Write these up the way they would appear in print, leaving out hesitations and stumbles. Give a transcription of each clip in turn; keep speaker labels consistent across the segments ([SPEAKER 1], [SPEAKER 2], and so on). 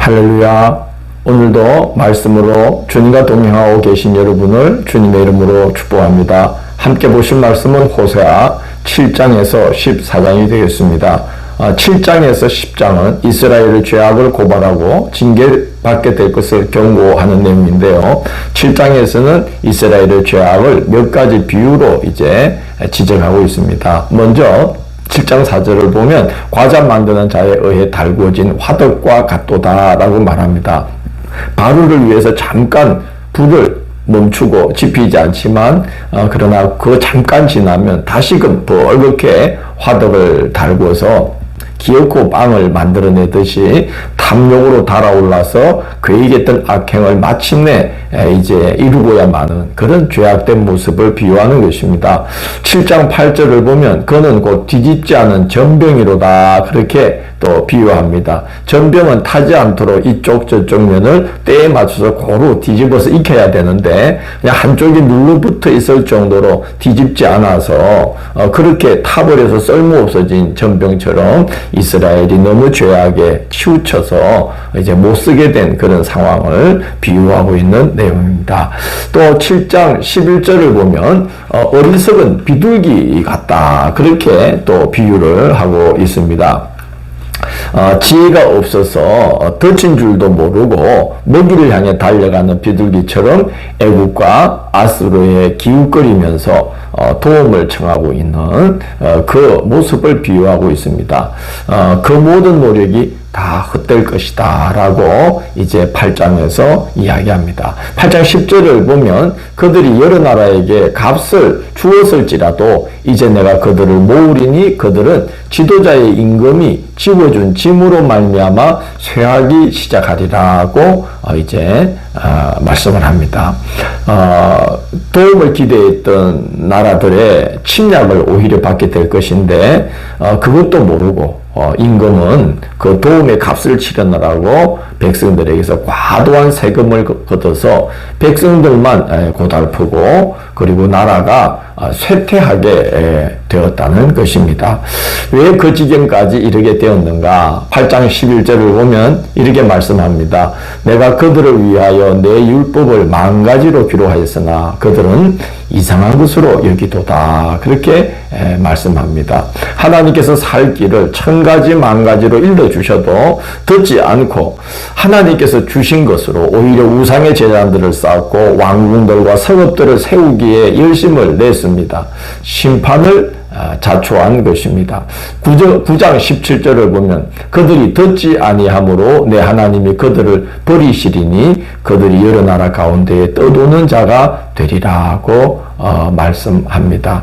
[SPEAKER 1] 할렐루야. 오늘도 말씀으로 주님과 동행하고 계신 여러분을 주님의 이름으로 축복합니다. 함께 보실 말씀은 호세아 7장에서 14장이 되겠습니다. 7장에서 10장은 이스라엘의 죄악을 고발하고 징계받게 될 것을 경고하는 내용인데요. 7장에서는 이스라엘의 죄악을 몇 가지 비유로 이제 지적하고 있습니다. 먼저 7장 4절을 보면 과자 만드는 자에 의해 달구어진 화덕과 같도다라고 말합니다. 바루를 위해서 잠깐 불을 멈추고 지피지 않지만 그러나 그 잠깐 지나면 다시금 벌겋게 화덕을 달구어서 기어코 빵을 만들어내듯이 탐욕으로 달아올라서 그에게 있던 악행을 마침내 이제 이루고야마는 그런 죄악된 모습을 비유하는 것입니다. 7장 8절을 보면 그는 곧 뒤집지 않은 전병이로다 그렇게 또 비유합니다. 전병은 타지 않도록 이쪽 저쪽 면을 때에 맞춰서 고루 뒤집어서 익혀야 되는데 그냥 한쪽이 눌러붙어 있을 정도로 뒤집지 않아서 그렇게 타버려서 쓸모없어진 전병처럼 이스라엘이 너무 죄악에 치우쳐서 이제 못 쓰게 된 그런 상황을 비유하고 있는 내용입니다. 또 7장 11절을 보면 어리석은 비둘기 같다 그렇게 또 비유를 하고 있습니다. 지혜가 없어서 덫인 줄도 모르고 먹이를 향해 달려가는 비둘기처럼 애국과 아수르에 기웃거리면서 도움을 청하고 있는 그 모습을 비유하고 있습니다. 그 모든 노력이 다 헛될 것이다 라고 이제 8장에서 이야기합니다. 8장 10절을 보면 그들이 여러 나라에게 값을 주었을지라도 이제 내가 그들을 모으리니 그들은 지도자의 임금이 지워준 짐으로 말미암아 쇠하기 시작하리라고 이제 말씀을 합니다. 도움을 기대했던 나라들의 침략을 오히려 받게 될 것인데 그것도 모르고 임금은 그 도움의 값을 치르느라고 백성들에게서 과도한 세금을 걷어서 백성들만 고달프고 그리고 나라가 쇠퇴하게 되었다는 것입니다. 왜 그 지경까지 이르게 되었는가? 8장 11절을 보면 이렇게 말씀합니다. 내가 그들을 위하여 내 율법을 만가지로 기록하였으나 그들은 이상한 것으로 여기도다. 그렇게 말씀합니다. 하나님께서 살 길을 1000가지 만가지로 일러주셔도 듣지 않고 하나님께서 주신 것으로 오히려 우상의 제단들을 쌓고 왕궁들과 성읍들을 세우기에 열심을 냈습니다. 심판을 자초한 것입니다. 9장 17절을 보면 그들이 듣지 아니하므로 내 하나님이 그들을 버리시리니 그들이 여러 나라 가운데에 떠도는 자가 되리라고 말씀합니다.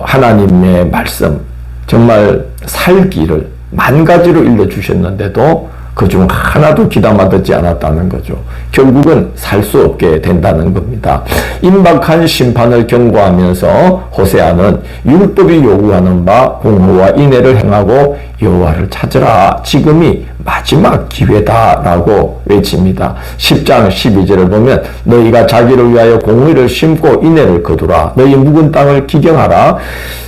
[SPEAKER 1] 하나님의 말씀 정말 살 길을 만 가지로 일러주셨는데도 그중 하나도 귀담아 듣지 않았다는 거죠. 결국은 살 수 없게 된다는 겁니다. 임박한 심판을 경고하면서 호세아는 율법이 요구하는 바 공의와 인애를 행하고 여호와를 찾으라. 지금이 마지막 기회다라고 외칩니다. 10장 12절을 보면 너희가 자기를 위하여 공의를 심고 인애를 거두라. 너희 묵은 땅을 기경하라.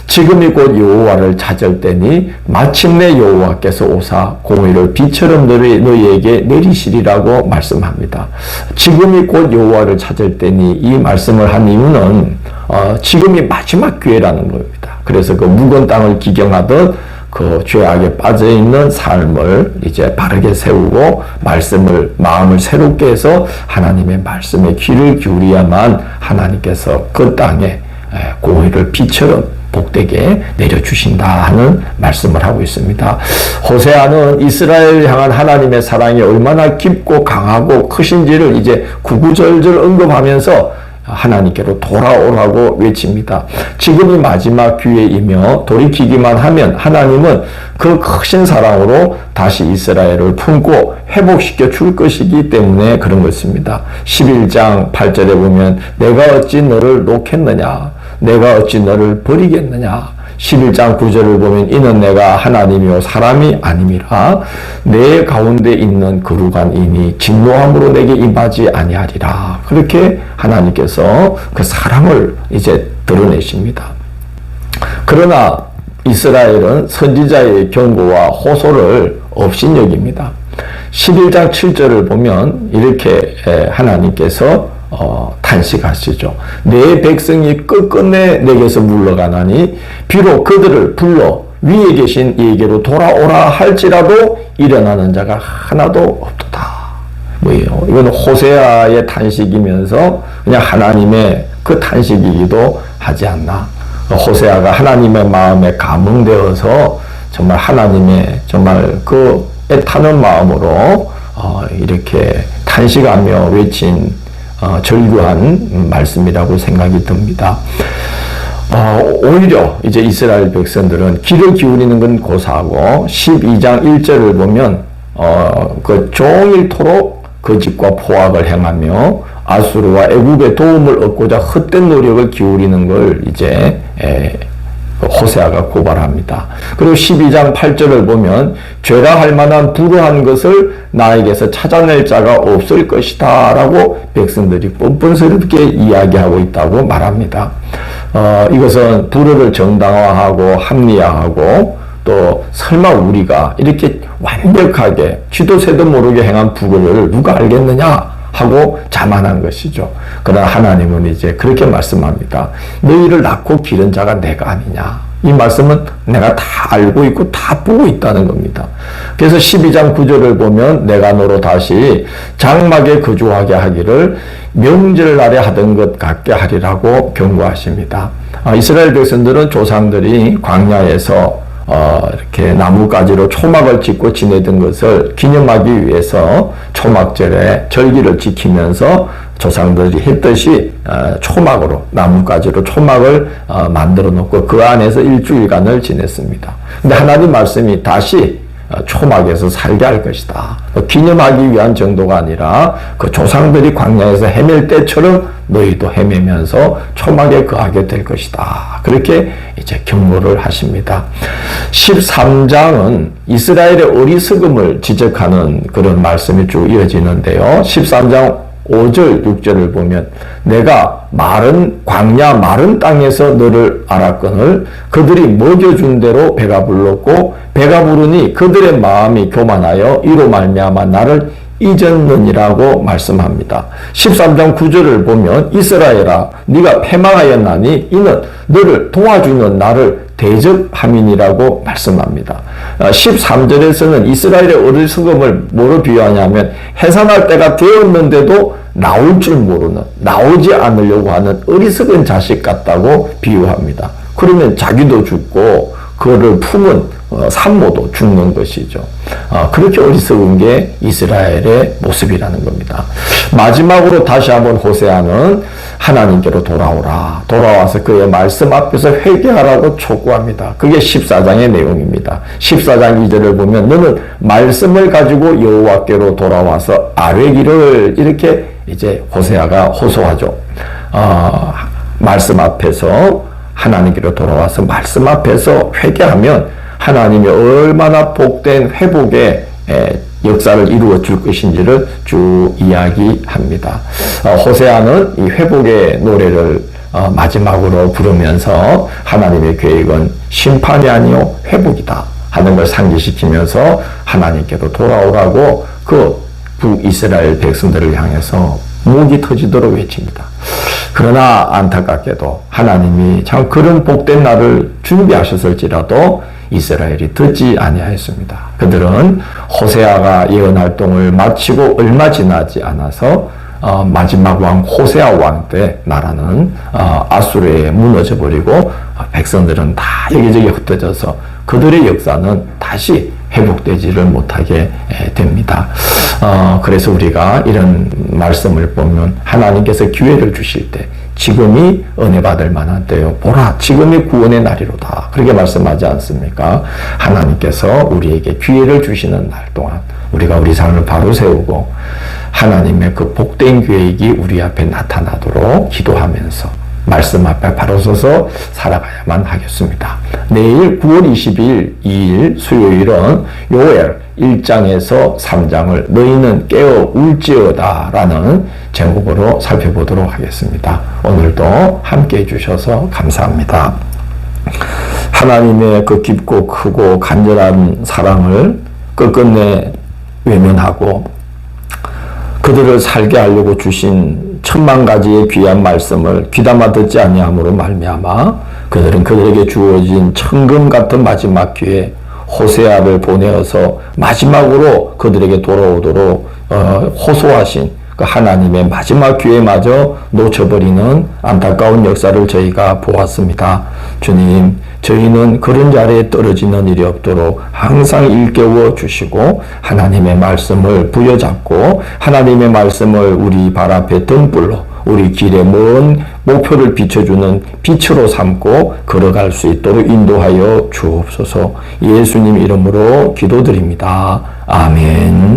[SPEAKER 1] 지금이 곧 여호와를 찾을 때니 마침내 여호와께서 오사 공의를 비처럼 너희에게 내리시리라고 말씀합니다. 지금이 곧 여호와를 찾을 때니 이 말씀을 한 이유는 지금이 마지막 기회라는 겁니다. 그래서 그 묵은 땅을 기경하듯 그 죄악에 빠져있는 삶을 이제 바르게 세우고 마음을 새롭게 해서 하나님의 말씀에 귀를 기울여야만 하나님께서 그 땅에 공의를 비처럼 복되게 내려주신다 하는 말씀을 하고 있습니다. 호세아는 이스라엘을 향한 하나님의 사랑이 얼마나 깊고 강하고 크신지를 이제 구구절절 언급하면서 하나님께로 돌아오라고 외칩니다. 지금이 마지막 기회이며 돌이키기만 하면 하나님은 그 크신 사랑으로 다시 이스라엘을 품고 회복시켜 줄 것이기 때문에 그런 것입니다. 11장 8절에 보면 내가 어찌 너를 놓겠느냐 내가 어찌 너를 버리겠느냐 11장 9절을 보면 이는 내가 하나님이요 사람이 아님이라 내 가운데 있는 거룩한 이니 진노함으로 내게 임하지 아니하리라. 그렇게 하나님께서 그 사랑을 이제 드러내십니다. 그러나 이스라엘은 선지자의 경고와 호소를 업신여깁니다. 11장 7절을 보면 이렇게 하나님께서 탄식하시죠. 내 백성이 끝끝내 내게서 물러가나니 비록 그들을 불러 위에 계신 이에게로 돌아오라 할지라도 일어나는 자가 하나도 없도다. 뭐예요? 이건 호세아의 탄식이면서 그냥 하나님의 그 탄식이기도 하지 않나. 호세아가 하나님의 마음에 감흥되어서 정말 하나님의 정말 그 애타는 마음으로 이렇게 탄식하며 외친 절규한 말씀이라고 생각이 듭니다. 오히려 이제 이스라엘 백성들은 귀를 기울이는 건 고사하고 12장 1절을 보면 그 종일토록 거짓과 포악을 행하며 아수르와 애굽의 도움을 얻고자 헛된 노력을 기울이는 걸 이제 호세아가 고발합니다. 그리고 12장 8절을 보면 죄라 할 만한 불우한 것을 나에게서 찾아낼 자가 없을 것이다 라고 백성들이 뻔뻔스럽게 이야기하고 있다고 말합니다. 이것은 불의를 정당화하고 합리화하고 또 설마 우리가 이렇게 완벽하게 쥐도 새도 모르게 행한 불의를 누가 알겠느냐 하고 자만한 것이죠. 그러나 하나님은 이제 그렇게 말씀합니다. 너희를 낳고 기른 자가 내가 아니냐. 이 말씀은 내가 다 알고 있고 다 보고 있다는 겁니다. 그래서 12장 9절을 보면 내가 너로 다시 장막에 거주하게 하기를 명절날에 하던 것 같게 하리라고 경고하십니다. 이스라엘 백성들은 조상들이 광야에서 이렇게 나뭇가지로 초막을 짓고 지내던 것을 기념하기 위해서 초막절에 절기를 지키면서 조상들이 했듯이 초막으로 나뭇가지로 초막을 만들어 놓고 그 안에서 일주일간을 지냈습니다. 근데 하나님 말씀이 다시 초막에서 살게 할 것이다. 기념하기 위한 정도가 아니라 그 조상들이 광야에서 헤맬 때처럼 너희도 헤매면서 초막에 거하게 될 것이다. 그렇게 이제 경고를 하십니다. 13장은 이스라엘의 어리석음을 지적하는 그런 말씀이 쭉 이어지는데요. 13장 5절, 6절을 보면 내가 광야 마른 땅에서 너를 알았거늘 그들이 먹여준 대로 배가 불렀고 배가 부르니 그들의 마음이 교만하여 이로 말미암아 나를 잊었느니라고 말씀합니다. 13장 9절을 보면 이스라엘아 네가 패망하였나니 이는 너를 도와주는 나를 대적함이니라고 말씀합니다. 13절에서는 이스라엘의 어리석음을 뭐로 비유하냐면 해산할 때가 되었는데도 나올 줄 모르는, 나오지 않으려고 하는 어리석은 자식 같다고 비유합니다. 그러면 자기도 죽고 그를 품은 산모도 죽는 것이죠. 그렇게 어리석은 게 이스라엘의 모습이라는 겁니다. 마지막으로 다시 한번 호세아는 하나님께로 돌아와서 그의 말씀 앞에서 회개하라고 촉구합니다. 그게 14장의 내용입니다. 14장 2절을 보면 너는 말씀을 가지고 여호와께로 돌아와서 아뢰기를 이렇게 이제 호세아가 호소하죠. 말씀 앞에서 하나님께로 돌아와서 말씀 앞에서 회개하면 하나님이 얼마나 복된 회복의 역사를 이루어 줄 것인지를 쭉 이야기합니다. 호세아는 이 회복의 노래를 마지막으로 부르면서 하나님의 계획은 심판이 아니요 회복이다 하는 걸 상기시키면서 하나님께로 돌아오라고 그 북이스라엘 백성들을 향해서 목이 터지도록 외칩니다. 그러나 안타깝게도 하나님이 참 그런 복된 날을 준비하셨을지라도 이스라엘이 듣지 아니하였습니다. 그들은 호세아가 예언 활동을 마치고 얼마 지나지 않아서 마지막 왕 호세아 왕 때 나라는 아수르에 무너져 버리고 백성들은 다 여기저기 흩어져서 그들의 역사는 다시 회복되지를 못하게 됩니다. 그래서 우리가 이런 말씀을 보면 하나님께서 기회를 주실 때 지금이 은혜 받을 만한 때요. 보라, 지금이 구원의 날이로다. 그렇게 말씀하지 않습니까? 하나님께서 우리에게 기회를 주시는 날 동안 우리가 우리 삶을 바로 세우고 하나님의 그 복된 계획이 우리 앞에 나타나도록 기도하면서 말씀 앞에 바로 서서 살아가야만 하겠습니다. 내일 9월 20일 2일 수요일은 요엘 1장에서 3장을 너희는 깨어 울지어다 라는 제목으로 살펴보도록 하겠습니다. 오늘도 함께 해주셔서 감사합니다. 하나님의 그 깊고 크고 간절한 사랑을 끝끝내 외면하고 그들을 살게 하려고 주신 천만 가지의 귀한 말씀을 귀담아 듣지 아니함으로 말미암아 그들은 그들에게 주어진 천금 같은 마지막 기회 호세아를 보내어서 마지막으로 그들에게 돌아오도록 호소하신 그 하나님의 마지막 기회마저 놓쳐버리는 안타까운 역사를 저희가 보았습니다. 주님, 저희는 그런 자리에 떨어지는 일이 없도록 항상 일깨워 주시고 하나님의 말씀을 부여잡고 하나님의 말씀을 우리 발 앞에 등불로 우리 길의 먼 목표를 비춰주는 빛으로 삼고 걸어갈 수 있도록 인도하여 주옵소서. 예수님 이름으로 기도드립니다. 아멘.